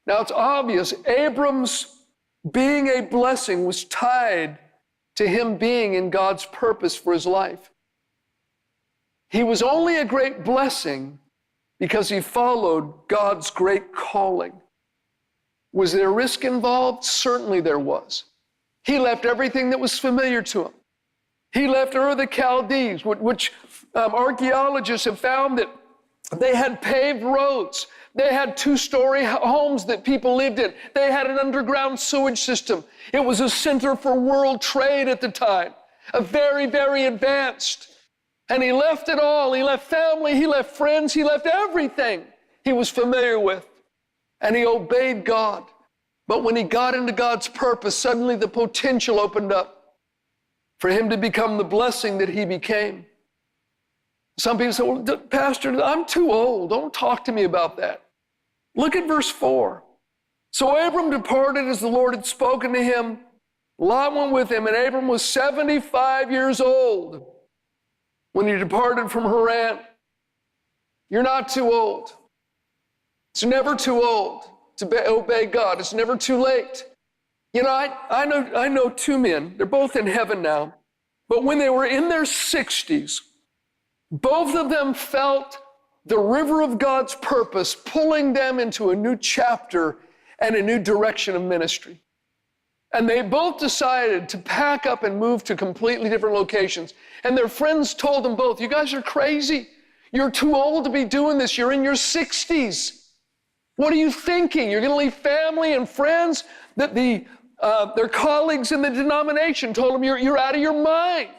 Now it's obvious Abram's being a blessing was tied to him being in God's purpose for his life. He was only a great blessing because he followed God's great calling. Was there risk involved? Certainly there was. He left everything that was familiar to him. He left Ur of the Chaldees, which archaeologists have found that they had paved roads. They had two-story homes that people lived in. They had an underground sewage system. It was a center for world trade at the time, a very, very advanced. And he left it all. He left family, he left friends, he left everything he was familiar with. And he obeyed God. But when he got into God's purpose, suddenly the potential opened up for him to become the blessing that he became. Some people say, well, Pastor, I'm too old. Don't talk to me about that. Look at verse 4. So Abram departed as the Lord had spoken to him. Lot went with him, and Abram was 75 years old when he departed from Haran. You're not too old. It's never too old to obey God. It's never too late. You know, I know two men. They're both in heaven now. But when they were in their 60s, both of them felt the river of God's purpose pulling them into a new chapter and a new direction of ministry. And they both decided to pack up and move to completely different locations. And their friends told them both, you guys are crazy. You're too old to be doing this. You're in your 60s. What are you thinking? You're going to leave family and friends? That their colleagues in the denomination told them, you're out of your mind.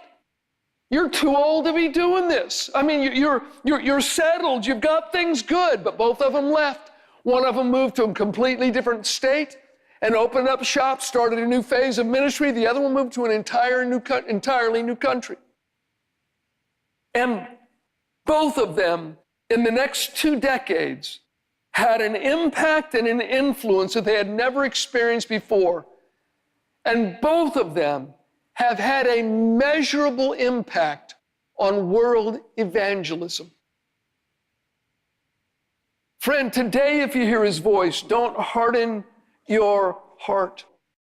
You're too old to be doing this. I mean, you're settled. You've got things good. But both of them left. One of them moved to a completely different state and opened up shop, started a new phase of ministry. The other one moved to an entirely new country. And both of them, in the next 2 decades, had an impact and an influence that they had never experienced before. And both of them have had a measurable impact on world evangelism. Friend, today, if you hear his voice, don't harden your heart.